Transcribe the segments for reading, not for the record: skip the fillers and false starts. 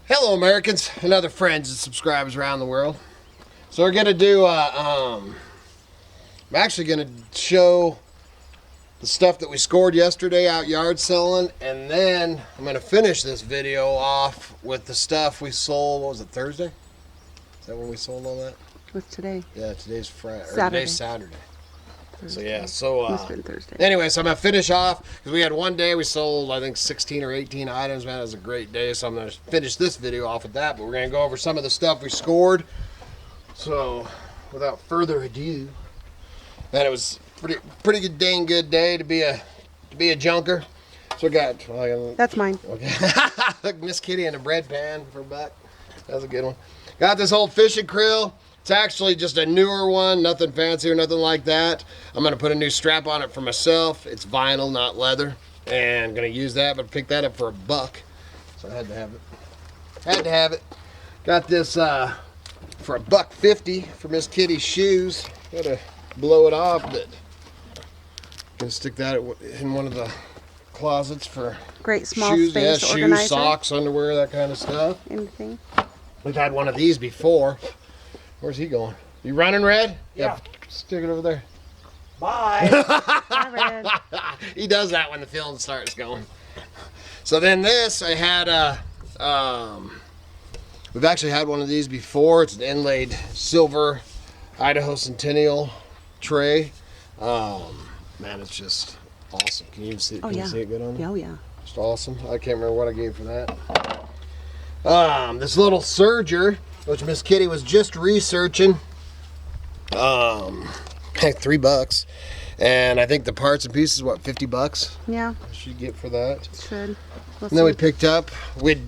Hello, Americans and other friends and subscribers around the world. So we're gonna do. I'm actually gonna show the stuff that we scored yesterday out yard selling, and then I'm gonna finish this video off with the stuff we sold. What was it, Thursday? Is that when we sold all that? What's today? Yeah, today's Friday. Saturday. Today's Saturday. Thursday. So yeah, so Must have been Thursday. anyway, so I'm gonna finish off because we had one day we sold I think 16 or 18 items. Man, it was a great day. So I'm gonna finish this video off with that. But we're gonna go over some of the stuff we scored. So without further ado, man, it was pretty good, dang good day to be a junker. So we got That's mine. okay. Look, Miss Kitty in a bread pan for a buck. That was a good one. Got this old fishing krill. It's actually just a newer one, nothing fancy or nothing like that. I'm gonna put a new strap on it for myself. It's vinyl, not leather, and I'm gonna use that, but pick that up for a buck. So I had to have it. Had to have it. Got this for $1.50 for Miss Kitty's shoes. Gotta blow it off, but gonna stick that in one of the closets for Great small shoes. space Yeah, organizer. shoes, socks, underwear, that kind of stuff. Anything. We've had one of these before. Where's he going? You running, Red? Yeah. Stick it over there. Bye. Bye, Red. He does that when the film starts going. So then this, I had we've actually had one of these before. It's an inlaid silver Idaho Centennial tray. Man, it's just awesome. Can you see it? Oh, Can yeah. you see it good on there? Oh, yeah. Just awesome. I can't remember what I gave for that. This little serger, which Miss Kitty was just researching, like $3, and I think the parts and pieces, what, $50? Yeah, Should get for that. should. We'll And then we see. picked up, Were We'll you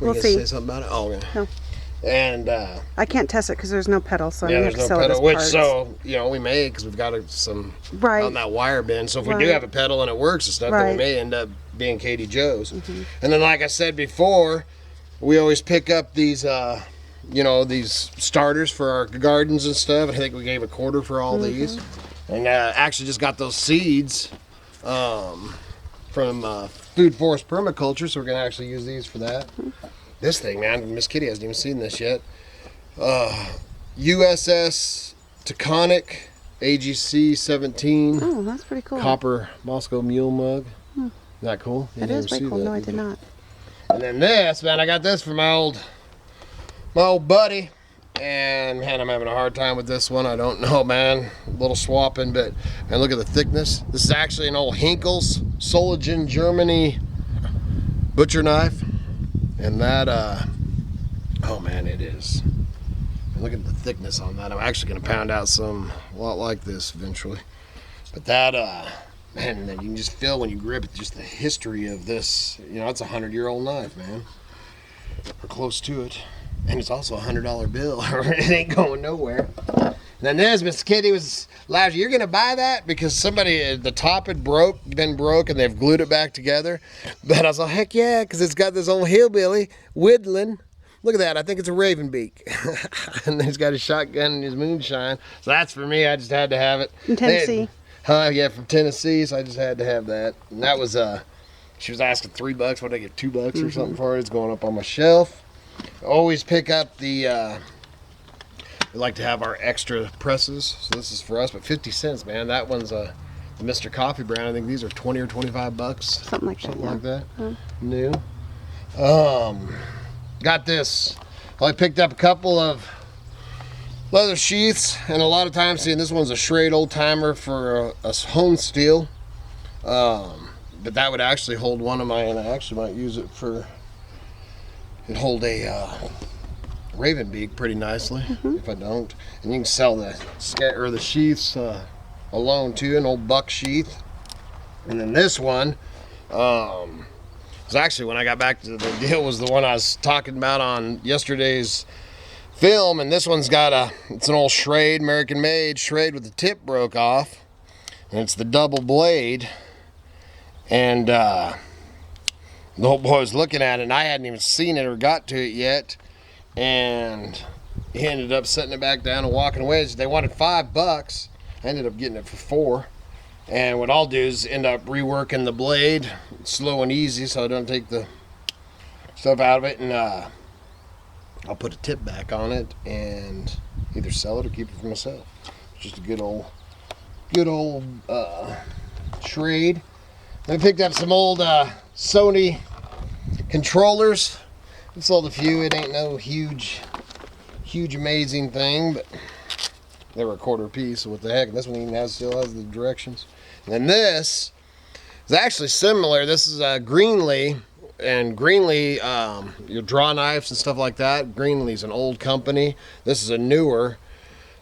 gonna see. say something about it? Oh, okay. No. And I can't test it because there's no pedal, so yeah, I'm going there's to no have to sell pedal, it which as parts. so we may because we've got some Right. on that wire bin. So if we do Right. have a pedal and it works and stuff, then we Right. may end up being Katie Joe's. Mm-hmm. And then, like I said before, we always pick up these, these starters for our gardens and stuff. I think we gave $0.25 for all these, and actually just got those seeds from Food Forest Permaculture, so we're gonna actually use these for that. This thing, man, Miss Kitty hasn't even seen this yet. USS Taconic AGC 17 Oh, that's pretty cool. copper Moscow mule mug. Isn't that cool? You That didn't is ever pretty see cool. that, No, I did did you? not. And then this, man, I got this from my old buddy. And man, I'm having a hard time with this one. I don't know, man. A little swapping, but man, look at the thickness. This is actually an old Henkel's Soligen Germany butcher knife. And that, oh man, it is. And look at the thickness on that. I'm actually going to pound out some a lot like this eventually. But that, man, you can just feel when you grip it, just the history of this. It's a 100-year-old knife, man. Or close to it. And it's also a $100 bill. It ain't going nowhere. And then this, Miss Kitty was loud. You're gonna buy that because somebody, the top had been broke, and they've glued it back together. But I was like, heck yeah, because it's got this old hillbilly whittling. Look at that. I think it's a raven beak. And he's got his shotgun and his moonshine. So that's for me. I just had to have it. In Tennessee. Yeah, from Tennessee. So I just had to have that. And that was she was asking $3. What did I get, $2 or something for it? It's going up on my shelf. Always pick up the we like to have our extra presses, so this is for us, but 50 cents, man. That one's the Mr. Coffee brand. I think these are 20 or 25 bucks, Something like that. New. Got this. I picked up a couple of leather sheaths, and a lot of times, seeing this one's a Schrade old timer for a home steel, but that would actually hold one of mine. I actually might use it for. It'd hold a raven beak pretty nicely if I don't. And you can sell the sheaths alone too, an old buck sheath. And then this one was actually, when I got back to the deal, was the one I was talking about on yesterday's film. And this one's got it's an old Schrade, American made Schrade with the tip broke off. And it's the double blade. And the old boy was looking at it, and I hadn't even seen it or got to it yet. And he ended up setting it back down and walking away. They wanted $5. I ended up getting it for $4. And what I'll do is end up reworking the blade slow and easy so I don't take the stuff out of it. And I'll put a tip back on it and either sell it or keep it for myself. It's just a good old trade. I picked up some old Sony controllers. I sold a few. It ain't no huge amazing thing, but they were a quarter piece, so what the heck. And this one even still has the directions. And then this is actually similar. This is a Greenlee, and Greenlee, your draw knives and stuff like that. Greenlee's an old company. This is a newer.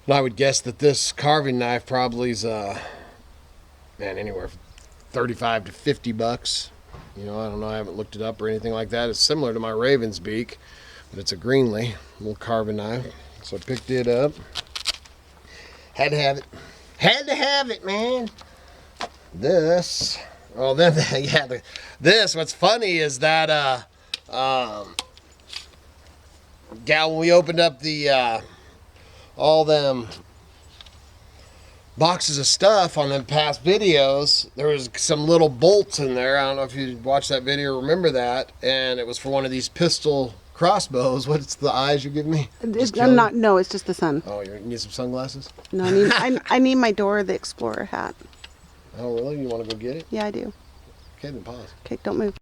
And I would guess that this carving knife probably is anywhere from 35 to 50 bucks. You know, I don't know. I haven't looked it up or anything like that. It's similar to my Raven's beak, but it's a Greenlee, little carving knife. So I picked it up. Had to have it. Had to have it, man. This. Oh, then yeah. This. What's funny is that gal, when we opened up the all them boxes of stuff on the past videos, there was some little bolts in there. I don't know if you watched that video or remember that, and it was for one of these pistol crossbows. What's the eyes you give me? I'm not. No, it's just the sun. Oh, you need some sunglasses? No, I need my Dora the Explorer hat. Oh, really? You want to go get it? Yeah, I do. Okay, then pause. Okay, don't move.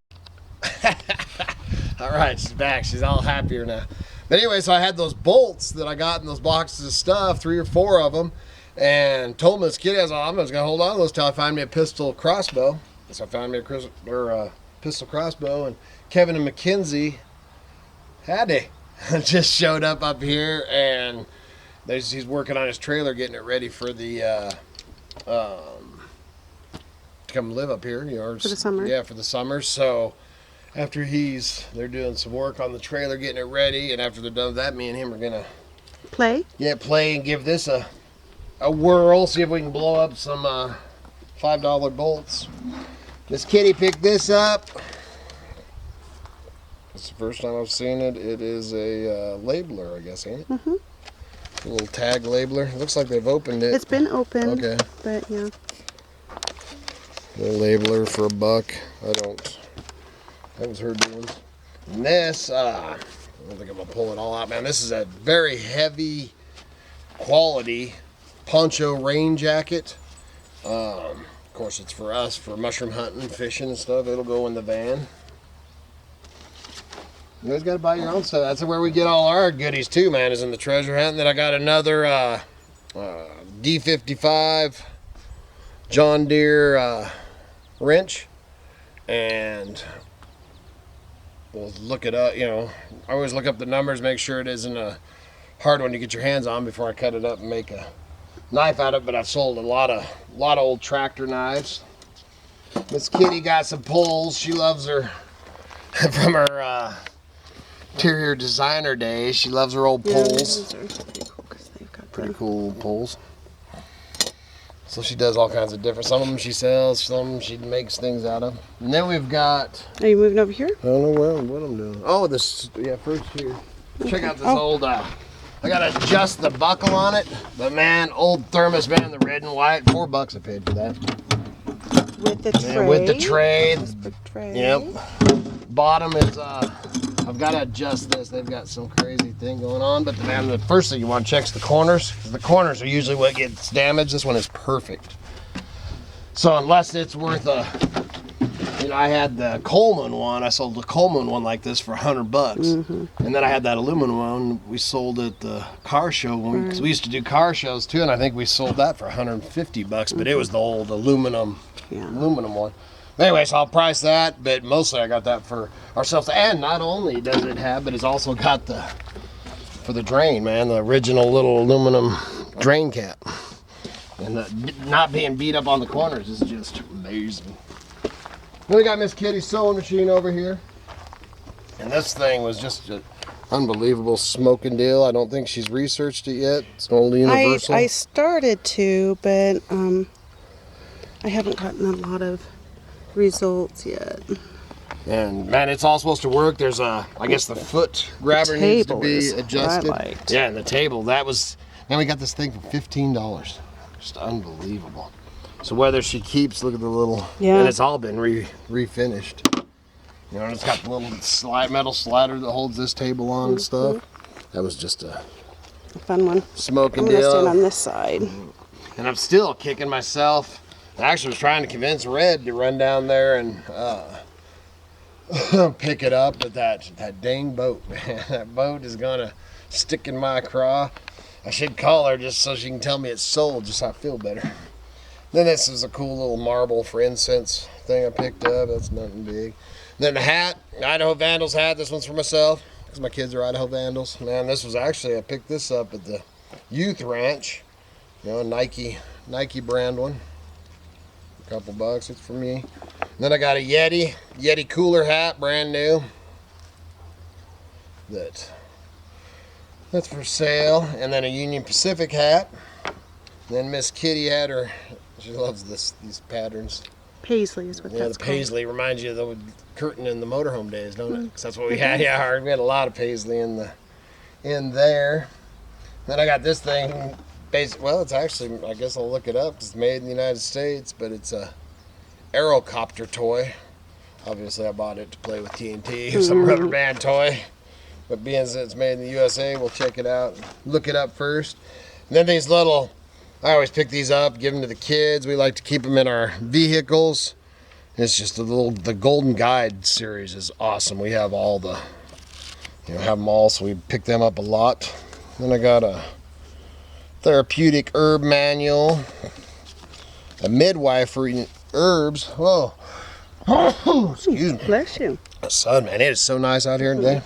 All right, she's back. She's all happier now. But anyway, so I had those bolts that I got in those boxes of stuff, 3 or 4 of them, and told Miss Kitty, I was like, I'm just going to hold on to those till I find me a pistol crossbow. So I found me a pistol crossbow, and Kevin and Mackenzie had it. Just showed up here, and he's working on his trailer, getting it ready for the to come live up here. You know, for the summer. Yeah, for the summer. So after they're doing some work on the trailer, getting it ready, and after they're done with that, me and him are gonna play and give this a whirl, see if we can blow up some $5 bolts. Miss Kitty picked this up. It's the first time I've seen it. It is a labeler, I guess, ain't it? Mm-hmm. A little tag labeler. It looks like they've opened it. It's been opened. Okay. But yeah. A labeler for $1. That was her doing. And this, I don't think I'm gonna pull it all out, man. This is a very heavy quality poncho rain jacket. Of course, it's for us for mushroom hunting, fishing, and stuff. It'll go in the van. You guys gotta buy your own stuff. That's where we get all our goodies too, man, is in the treasure hunt. And then I got another D55 John Deere wrench, and we'll look it up. You know, I always look up the numbers, make sure it isn't a hard one to get your hands on before I cut it up and make a knife out of it. But I've sold a lot of old tractor knives. Miss Kitty got some poles. She loves her from her interior designer days. She loves her old poles. Those are pretty cool because they've got Pretty cool poles. So she does all kinds of different. Some of them she sells, some of them she makes things out of. And then we've got. Are you moving over here? I don't know what I'm doing. Oh, this. Yeah, first here. Check out this old. I gotta adjust the buckle on it. But man, old thermos, man, the red and white. $4 I paid for that. With the tray. And with the tray. This big tray. Yep. Bottom is. I've got to adjust this. They've got some crazy thing going on. But man, the first thing you want to check is the corners. The corners are usually what gets damaged. This one is perfect. So unless it's worth I had the Coleman one. I sold the Coleman one like this for $100. Mm-hmm. And then I had that aluminum one. We sold at the car show because we used to do car shows too. And I think we sold that for $150. But it was the old aluminum one. Anyway, so I'll price that, but mostly I got that for ourselves. And not only does it have, but it's also got for the drain, man, the original little aluminum drain cap. And not being beat up on the corners is just amazing. Then we got Miss Kitty's sewing machine over here. And this thing was just an unbelievable smoking deal. I don't think she's researched it yet. It's an old Universal. I started to, but I haven't gotten a lot of results yet. And man, it's all supposed to work. There's I guess the foot grabber needs to be adjusted. Yeah, and the table, man, we got this thing for $15. Just unbelievable. So whether she keeps, look at the little, and it's all been refinished. You know, and it's got the little metal slider that holds this table on and stuff. That was just a fun one. smoking I'm gonna deal. stand on this side. And I'm still kicking myself. I actually was trying to convince Red to run down there and pick it up, but that dang boat, man, that boat is gonna stick in my craw. I should call her just so she can tell me it's sold, just so I feel better. Then this is a cool little marble for incense thing I picked up. That's nothing big. Then the hat, Idaho Vandals hat. This one's for myself because my kids are Idaho Vandals. Man, this was actually, I picked this up at the youth ranch. You know, Nike brand one. A couple bucks, it's for me. And then I got a Yeti cooler hat, brand new. That's for sale. And then a Union Pacific hat. Then Miss Kitty had her, she loves these patterns. Paisley is what that's The called. paisley reminds you of the curtain in the motorhome days, don't it? 'Cause that's what we had. Yeah, we had a lot of paisley in there. Then I got this thing. Well, it's actually, I guess I'll look it up. It's made in the United States, but it's a Aerocopter toy. Obviously, I bought it to play with TNT, some rubber band toy. But being that it's made in the USA, we'll check it out, look it up first. And then these little, I always pick these up, give them to the kids. We like to keep them in our vehicles. It's just the Golden Guide series is awesome. We have all have them all, so we pick them up a lot. Then I got a therapeutic herb manual, a midwifery herbs. Whoa. Excuse me. Bless you. The sun, man, it is so nice out here today.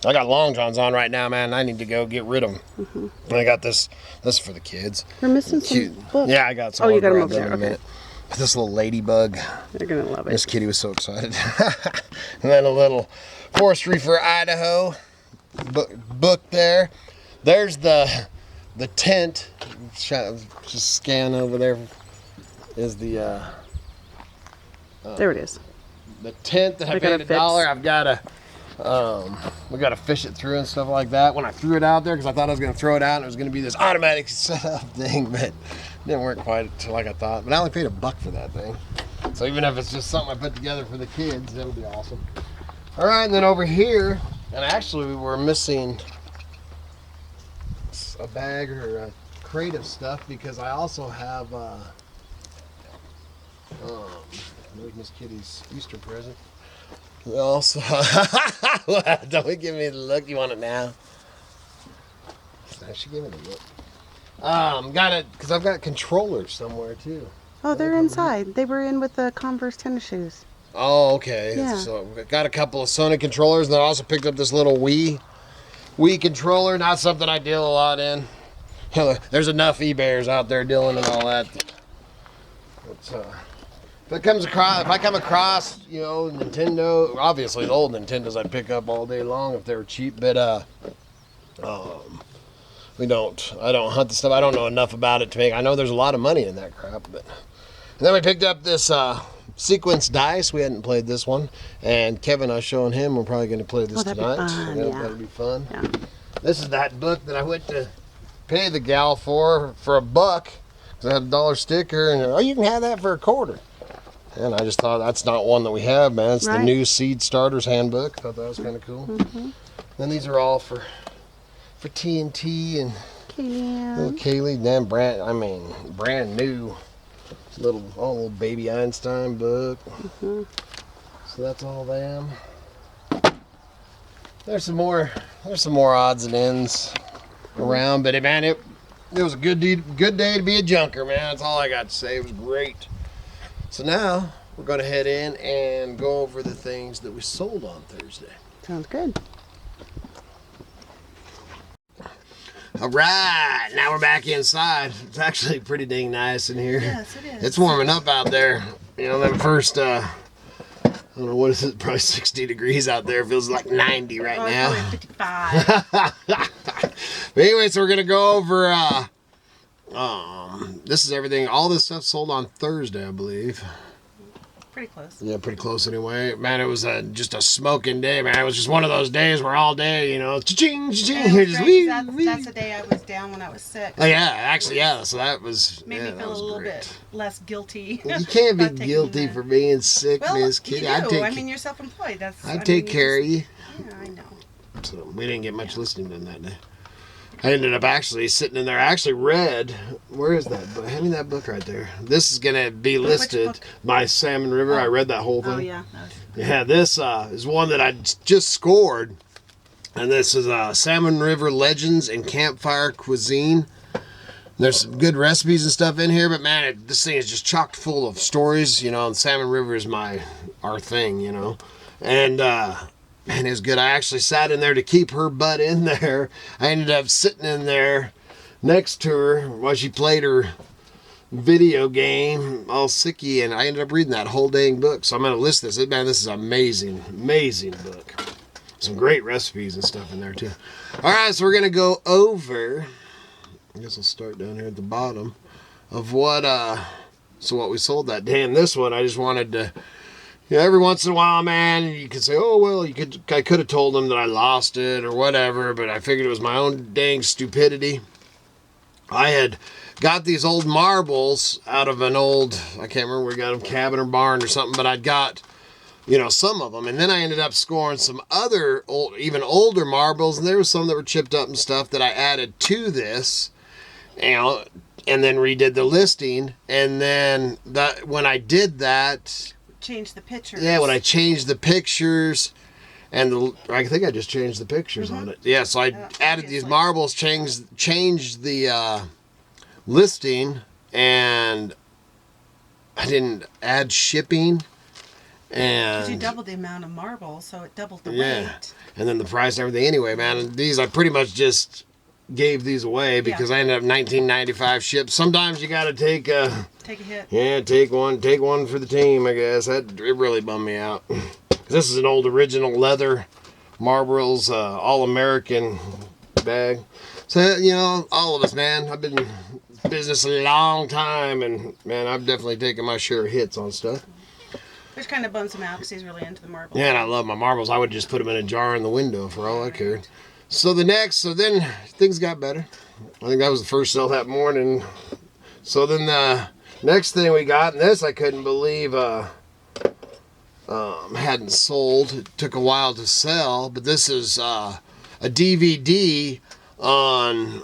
I got long johns on right now, man. I need to go get rid of them. And I got this. This is for the kids. We're missing Cute. some books. Yeah, I got some. Oh, you I'll got them grab over them there. in a minute. This little ladybug. They're gonna love it. Miss Kitty was so excited. And then a little Forestry for Idaho book there. There's the tent. Just scan over there. Is the There it is. the tent that I got paid a $1. I've got to we got to fish it through and stuff like that. When I threw it out there, because I thought I was going to throw it out and it was going to be this automatic setup thing, but it didn't work quite like I thought. But I only paid $1 for that thing. So even if it's just something I put together for the kids, that'll be awesome. All right, and then over here, and actually we were missing a bag or a crate of stuff because I also have there's Miss Kitty's Easter present. Also, don't give me the look. You want it now? She gave me the look. Got it because I've got controllers somewhere too. Oh, they're inside. They were in with the Converse tennis shoes. Oh, okay. Yeah. So got a couple of Sony controllers, and then I also picked up this little Wii controller. Not something I deal a lot in. There's enough eBayers out there dealing and all that. If I come across, Nintendo, obviously the old Nintendos I'd pick up all day long if they were cheap, but I don't hunt the stuff. I don't know enough about it to make. I know there's a lot of money in that crap, but. And then we picked up this sequence dice. We hadn't played this one, and Kevin, I was showing him. We're probably going to play this that'd be tonight. fun, Yeah, yeah. that'll be fun. Yeah. This is that book that I went to pay the gal for $1 because I had $1 sticker, and you can have that for $0.25. And I just thought that's not one that we have, man. It's the Right. new Seed Starters Handbook. Thought that was kind of cool. Then these are all for TNT and little Kaylee. Damn, brand new little baby Einstein book. So that's all them. There's some more odds and ends around, but man, it was a good day to be a junker, man. That's all I got to say. It was great. So now we're going to head in and go over the things that we sold on Thursday. Sounds good. All right, now we're back inside. It's actually pretty dang nice in here. Yes, it is. It's warming up out there. That first, I don't know, what is it, probably 60 degrees out there. It feels like 90 right now. 55. But anyway, so we're going to go over, this is everything. All this stuff sold on Thursday, I believe. Pretty close. Yeah, pretty close anyway. Man, it was just a smoking day, man. It was just one of those days where all day, cha-ching, cha-ching. You're just wee. That's the day I was down when I was sick. Oh, yeah, actually, yeah. So that was Made me feel a little bit less guilty. You can't be about taking guilty the- for being sick, Well, Miss you Kitty. do. You're self-employed. I'd take care of you. Yeah, I know. So we didn't get much listening done that day. I ended up actually sitting in there. I actually read, where is that book? Hand me that book right there. This is going to be listed by Salmon River. I read that whole thing. Oh, yeah. Yeah, this is one that I just scored. And this is Salmon River Legends and Campfire Cuisine. There's some good recipes and stuff in here, but man, this thing is just chock full of stories, you know, and Salmon River is our thing, you know. And man, it was good. I actually sat in there to keep her butt in there. I ended up sitting in there next to her while she played her video game, all sicky, and I ended up reading that whole dang book. So I'm going to list this. Man, this is an amazing, amazing book. Some great recipes and stuff in there, too. All right, so we're going to go over... I guess I'll start down here at the bottom of what we sold that day. And this one, I just wanted to, you know, every once in a while, man, you could say, oh, well, I could have told them that I lost it or whatever, but I figured it was my own dang stupidity. I had got these old marbles out of an old, I can't remember where we got them, cabin or barn or something, but I'd got, you know, some of them. And then I ended up scoring some other even older marbles, and there were some that were chipped up and stuff that I added to this. You know, and then redid the listing, and then when I did that, change the pictures. Yeah, when I changed the pictures, and I think I just changed the pictures on it. Yeah, so I added these marbles, changed the listing, and I didn't add shipping. And you doubled the amount of marbles, so it doubled the weight. And then the price and everything. Anyway, man, these I pretty much just gave these away because I ended up $19.95 shipped. Sometimes you got to take a hit. Yeah, take one for the team, I guess. It really bummed me out. This is an old original leather Marlboro's All-American bag. So, you know, all of us, man, I've been in business a long time, and man, I've definitely taken my share of hits on stuff. Which kind of bums him out because he's really into the marbles. Yeah, and I love my marbles. I would just put them in a jar in the window for all I cared. So then things got better. I think that was the first sale that morning. So then the next thing we got, and this I couldn't believe hadn't sold. It took a while to sell, but this is a DVD on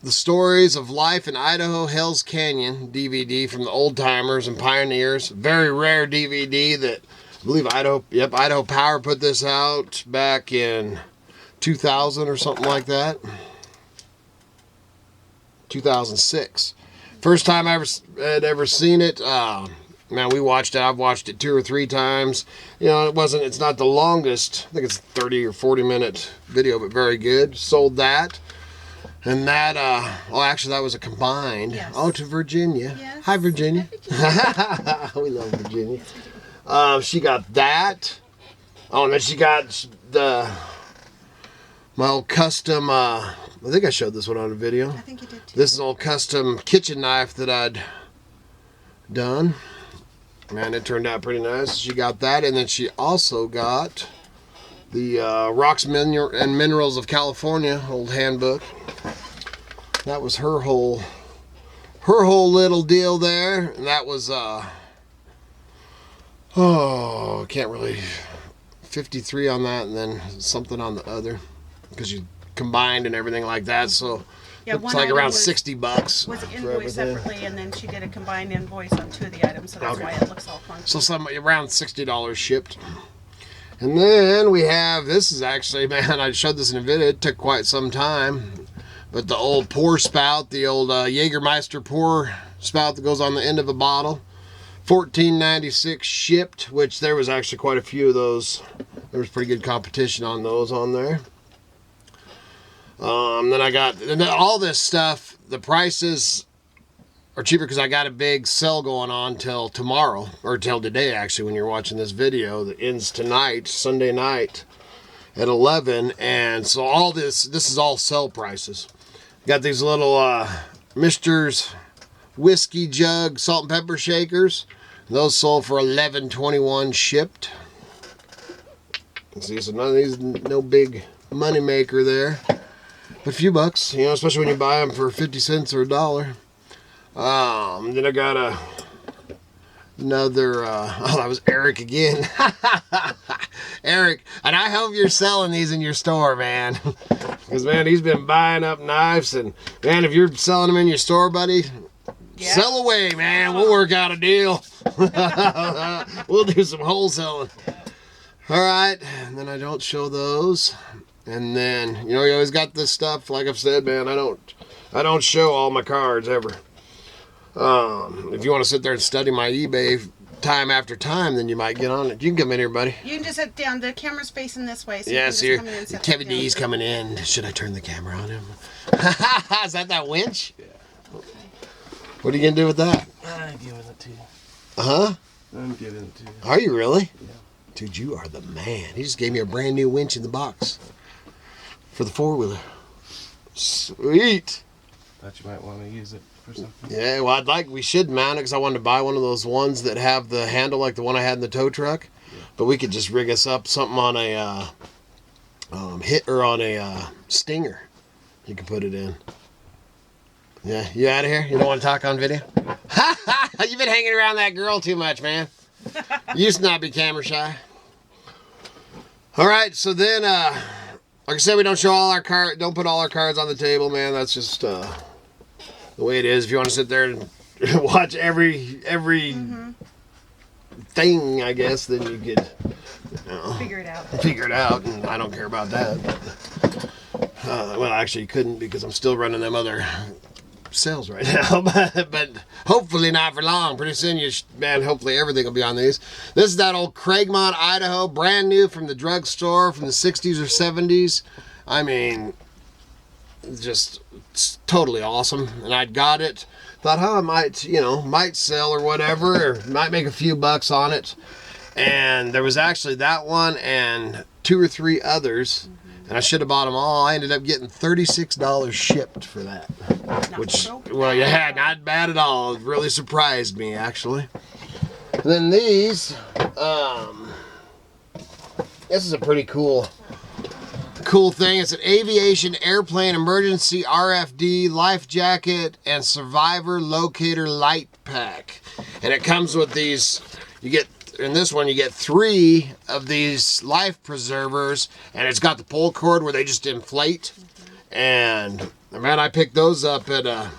the stories of life in Idaho Hell's Canyon DVD from the old timers and pioneers. Very rare DVD that I believe Idaho Power put this out back in 2000 or something like that. 2006. First time I had ever seen it. Man, we watched it. I've watched it 2 or 3 times. You know, it's not the longest. I think it's a 30 or 40 minute video, but very good. Sold that. And that, actually that was a combined. Yes. Oh, to Virginia. Yes. Hi, Virginia. We love Virginia. She got that. Oh, and then she got my old custom, I think I showed this one on a video. I think you did too. This is an old custom kitchen knife that I'd done. Man, it turned out pretty nice. She got that, and then she also got the Rocks and Minerals of California old handbook. That was her whole little deal there. And that was, I can't really, 53 on that, and then something on the other, because you combined and everything like that. So yeah, it's like around $60. Was invoiced separately, and then she did a combined invoice on 2 of the items, so that's why it looks all funky. So around $60 shipped. And then we have, this is actually, man, I showed this in a video. It took quite some time. But the old pour spout, the old Jägermeister pour spout that goes on the end of a bottle. $14.96 shipped, which there was actually quite a few of those. There was pretty good competition on those on there. Then I got all this stuff. The prices are cheaper because I got a big sale going on till tomorrow, or till today actually when you're watching this video, that ends tonight, Sunday night at 11. And so all this is all sale prices. Got these little Mister's whiskey jug salt and pepper shakers. Those sold for $11.21 shipped. See, so none of these, no big money maker there, but a few bucks, you know, especially when you buy them for 50 cents or $1. Then I got another, that was Eric again. Eric, and I I hope you're selling these in your store, man. Because, man, he's been buying up knives. And, man, if you're selling them in your store, buddy, sell away, man. We'll work out a deal. We'll do some wholesaling. All right. And then I don't show those. And then, you always got this stuff. Like I've said, man, I don't show all my cards ever. If you want to sit there and study my eBay time after time, then you might get on it. You can come in here, buddy. You can just sit down. The camera's facing this way. So yes, here. Kevin D's coming in. Should I turn the camera on him? Is that winch? Yeah. Okay. What are you going to do with that? I'm giving it to you. Uh-huh? I'm giving it to you. Are you really? Yeah. Dude, you are the man. He just gave me a brand new winch in the box for the four-wheeler. Sweet. Thought you might want to use it for something. Yeah, well, we should mount it because I wanted to buy one of those ones that have the handle like the one I had in the tow truck. Yeah. But we could just rig us up something on a stinger. You can put it in. Yeah, you out of here? You don't want to talk on video? You've been hanging around that girl too much, man. You used to not be camera shy. All right, so then, like I said, we don't show all our cards. Don't put all our cards on the table, man. That's just the way it is. If you want to sit there and watch every thing, I guess, then you could figure it out. Figure it out, and I don't care about that. Well, actually, you couldn't because I'm still running them other sales right now, but hopefully not for long. Pretty soon, man, hopefully everything will be on these. This is that old Craigmont, Idaho, brand new from the drugstore from the 60s or 70s. I mean, just it's totally awesome. And I'd got it, thought, I might sell or whatever, or might make a few bucks on it. And there was actually that one and 2 or 3 others. And I should have bought them all. I ended up getting $36 shipped for that. Well, yeah, not bad at all. It really surprised me, actually. And then these, this is a pretty cool thing. It's an aviation airplane emergency RFD life jacket and survivor locator light pack. And it comes with these, in this one, you get 3 of these life preservers, and it's got the pull cord where they just inflate. And man, I picked those up at I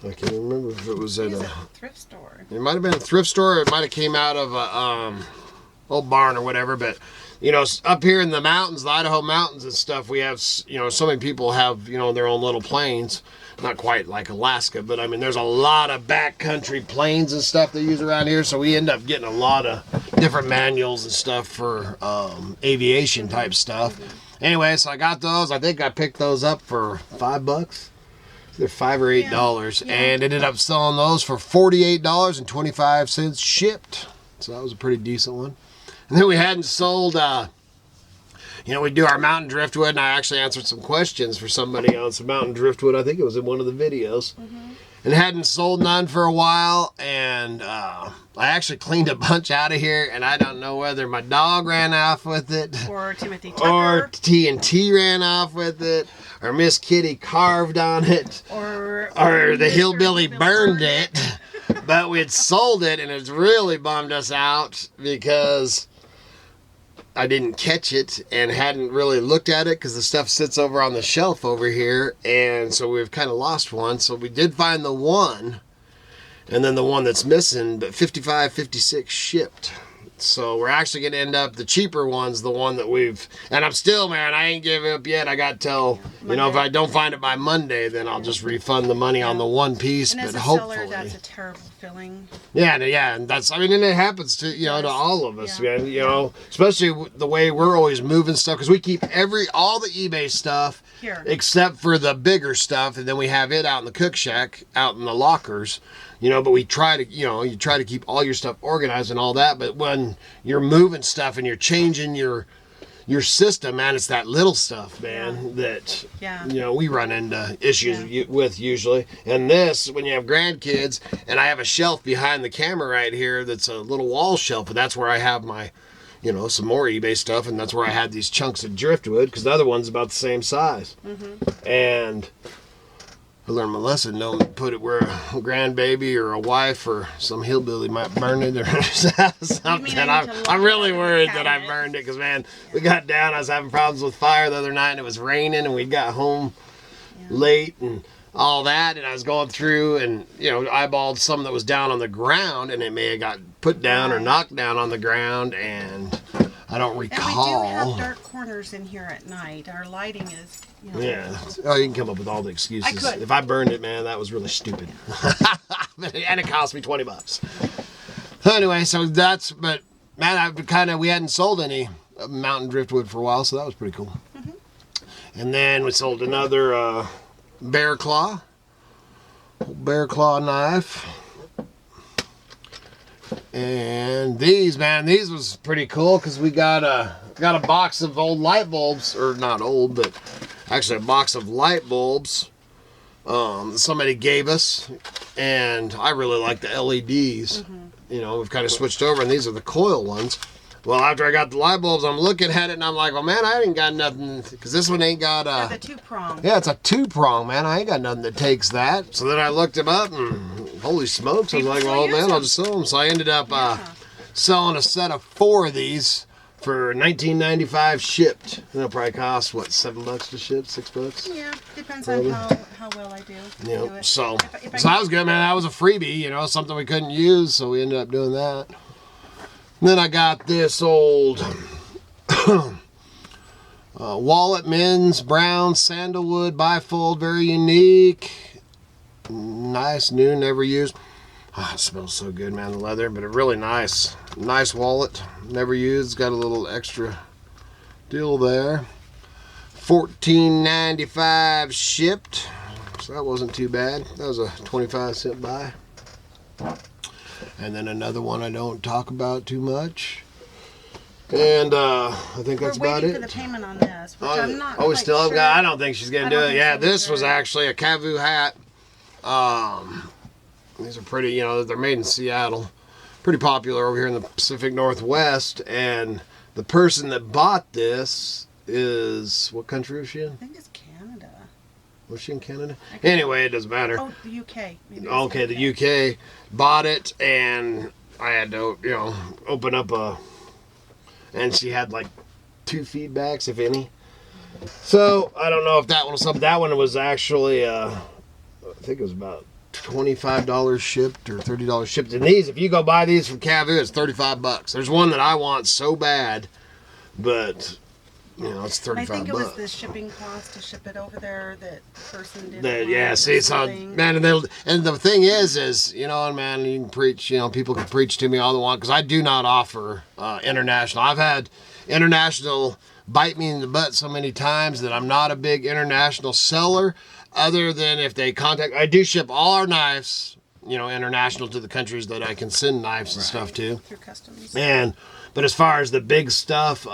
can't remember if it was at a thrift store. It might have been a thrift store, or it might have came out of a old barn or whatever. But up here in the mountains, the Idaho mountains and stuff, we have so many people have their own little planes. Not quite like Alaska, but I mean, there's a lot of backcountry planes and stuff they use around here, so we end up getting a lot of different manuals and stuff for aviation type stuff. Anyway, so I got those. I think I picked those up for $5. They're $5 or $8, and ended up selling those for $48.25 shipped. So that was a pretty decent one. And then we hadn't sold. We do our mountain driftwood, and I actually answered some questions for somebody on some mountain driftwood. I think it was in one of the videos. And hadn't sold none for a while, and I actually cleaned a bunch out of here, and I don't know whether my dog ran off with it, or Timothy Tucker, or TNT ran off with it, or Miss Kitty carved on it, or the Hillbilly burned it. But we had sold it, and it's really bummed us out because I didn't catch it and hadn't really looked at it because the stuff sits over on the shelf over here, and so we've kind of lost one. So we did find the one, and then the one that's missing, but 55, 56 shipped. So we're actually going to end up, the cheaper one's the one that and I'm still, man, I ain't giving up yet. I got till, if I don't find it by Monday, then I'll just refund the money on the one piece. And but as a hopefully, seller, that's a terrible feeling. Yeah, and that's, and it happens to, to all of us, man, especially the way we're always moving stuff, because we keep all the eBay stuff here, except for the bigger stuff, and then we have it out in the cook shack, out in the lockers. But we try to, you try to keep all your stuff organized and all that. But when you're moving stuff and you're changing your system, man, it's that little stuff, man, that, we run into issues with usually. And this, when you have grandkids, and I have a shelf behind the camera right here that's a little wall shelf, and that's where I have my, some more eBay stuff, and that's where I had these chunks of driftwood, because the other one's about the same size. And I learned my lesson. Don't put it where a grandbaby or a wife or some hillbilly might burn it or something. I'm really worried that I burned it because, man, we got down. I was having problems with fire the other night, and it was raining, and we got home late and all that. And I was going through and, eyeballed some that was down on the ground, and it may have got put down or knocked down on the ground, and I don't recall. And we do have dark corners in here at night. Our lighting is, Yeah. Oh, you can come up with all the excuses. I could. If I burned it, man, that was really stupid. And it cost me $20. Anyway, so but man, we hadn't sold any mountain driftwood for a while, so that was pretty cool. Mm-hmm. And then we sold another bear claw knife. And these was pretty cool because we got a box of old light bulbs, or not old, but actually a box of light bulbs somebody gave us, and I really like the LEDs. Mm-hmm. We've kind of switched over, and these are the coil ones. Well, after I got the light bulbs, I'm looking at it, and I'm like, well, man, I ain't got nothing, because this one ain't got the two-prong. Yeah, it's a two-prong, man. I ain't got nothing that takes that. So then I looked them up, and holy smokes, I was like, well, man, I'll just sell them. So I ended up selling a set of 4 of these for $19.95 shipped. It'll probably cost, what, $7 to ship, $6? Yeah, depends on how well I do. Yeah, so that was good, man. That was a freebie, something we couldn't use, so we ended up doing that. Then I got this old wallet men's brown sandalwood bifold, very unique, nice, new, never used. It smells so good, man, the leather, but a really nice wallet, never used. Got a little extra deal there. $14.95 shipped, so that wasn't too bad. That was a 25-cent buy. And then another one I don't talk about too much. And I think that's about it. We're waiting for the payment on this, which I'm not we still have sure. got. I don't think she's gonna do it. Yeah, this was actually a Kavu hat. These are pretty. They're made in Seattle. Pretty popular over here in the Pacific Northwest. And the person that bought this is, what country was she in? I think it's Canada. Was she in Canada? Anyway, it doesn't matter. Oh, the UK. Okay, the UK bought it, and I had to, open up and she had like 2 feedbacks, if any. So I don't know if that one was something. That one was actually, I think it was about $25 shipped or $30 shipped. And these, if you go buy these from Kavu, it's $35. There's one that I want so bad, but it's $35. I think it was the shipping cost to ship it over there that the person didn't man, and the thing is, man, you can preach, people can preach to me all they want, because I do not offer international. I've had international bite me in the butt so many times that I'm not a big international seller, other than if they contact. I do ship all our knives, international, to the countries that I can send knives and stuff to. Through customs. But as far as the big stuff,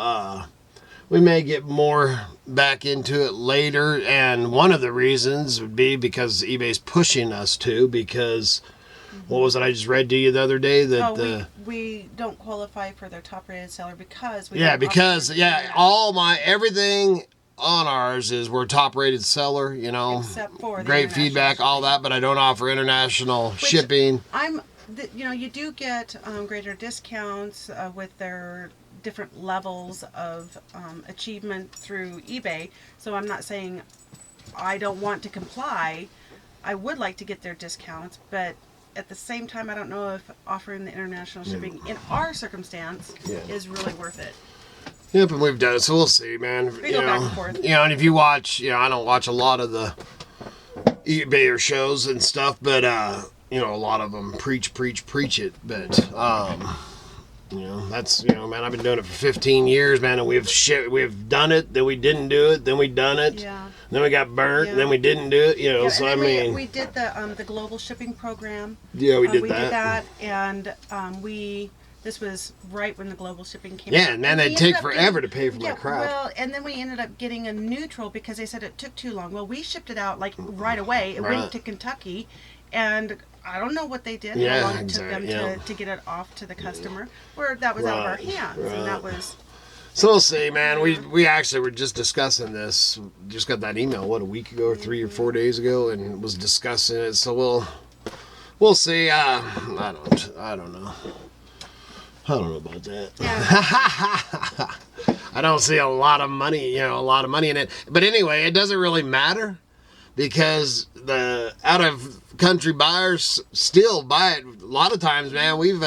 we may get more back into it later, and one of the reasons would be because eBay's pushing us to, because what was it I just read to you the other day? That we don't qualify for their top-rated seller because everything on ours is we're top-rated seller, except for great feedback, all that, but I don't offer international shipping. You do get greater discounts with their different levels of achievement through eBay. So I'm not saying I don't want to comply. I would like to get their discounts, but at the same time, I don't know if offering the international shipping in our circumstance is really worth it. Yep, and we've done it, so we'll see, man. We go back and forth. And if you watch, I don't watch a lot of the eBay shows and stuff, but a lot of them preach it, but that's, man, I've been doing it for 15 years, man, and we've done it, then we didn't do it, then we done it, then we got burnt, then we didn't do it, so we did the global shipping program. Yeah, we did we did that, and this was right when the global shipping came out. Yeah, and then it'd take forever to pay for my crap. Well, and then we ended up getting a neutral because they said it took too long. Well, we shipped it out like right away. It went to Kentucky, and I don't know what they did, how long it took them to get it off to the customer, where that was out of our hands, and that was... So we'll see, man. We actually were just discussing this. Just got that email, what, a week ago or 3 or 4 days ago, and was discussing it. So we'll see. I don't know. I don't know about that. Yeah. I don't see a lot of money, in it. But anyway, it doesn't really matter because the out of country buyers still buy it. A lot of times, man, we've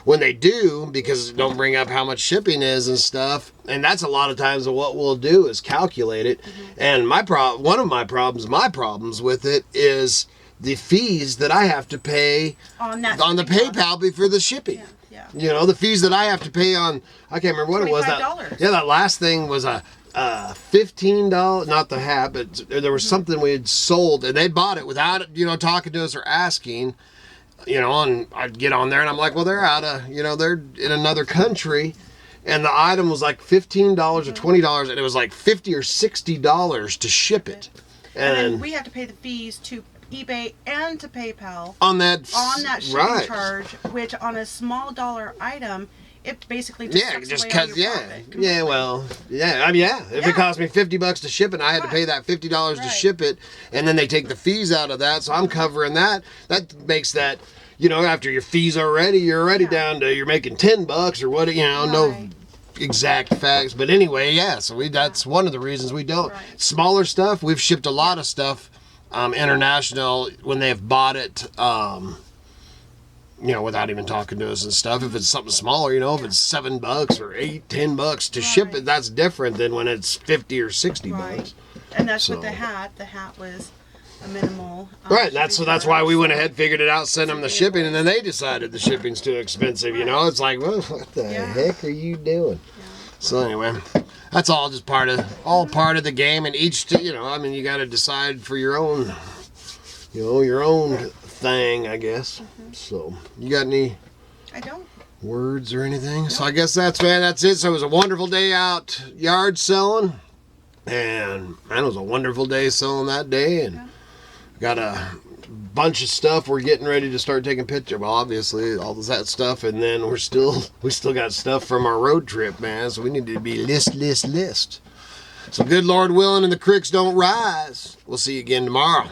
when they do, because don't bring up how much shipping is and stuff, and that's a lot of times what we'll do is calculate it. And one of my problems with it is the fees that I have to pay on the PayPal before the shipping. Yeah. The fees that I have to pay on, I can't remember what it was. $25. That last thing was a $15, not the hat, but there was something we had sold, and they bought it without talking to us or asking. And I'd get on there and I'm like, well, they're out of, they're in another country, and the item was like $15 or $20, and it was like $50 or $60 to ship it. And then we have to pay the fees to eBay and to PayPal on that shipping charge, which on a small dollar item, it basically just If it cost me $50 to ship it, I had to pay that $50 to ship it, and then they take the fees out of that, so I'm covering that. That makes that, after your fees you're already down to, you're making $10 or what, no exact facts, but anyway, so that's one of the reasons we don't. Smaller stuff, we've shipped a lot of stuff international when they have bought it, without even talking to us and stuff. If it's something smaller, if it's $7 or $8-10 to ship it, that's different than when it's $50 or $60. And that's with the hat. The hat was a minimal. Right. That's why we went ahead, figured it out, sent them the shipping, and then they decided the shipping's too expensive. It's like, well, what the heck are you doing? Yeah. So anyway, that's all just part of the game, and each, you got to decide for your own, your own thing, I guess. So, you got any I don't. words or anything? No. So I guess that's it. So it was a wonderful day out yard selling, and man, it was a wonderful day selling that day, and got a bunch of stuff we're getting ready to start taking pictures. Well, obviously all of that stuff, and then we still got stuff from our road trip, man. So we need to be list. So good Lord willing, and the creeks don't rise. We'll see you again tomorrow.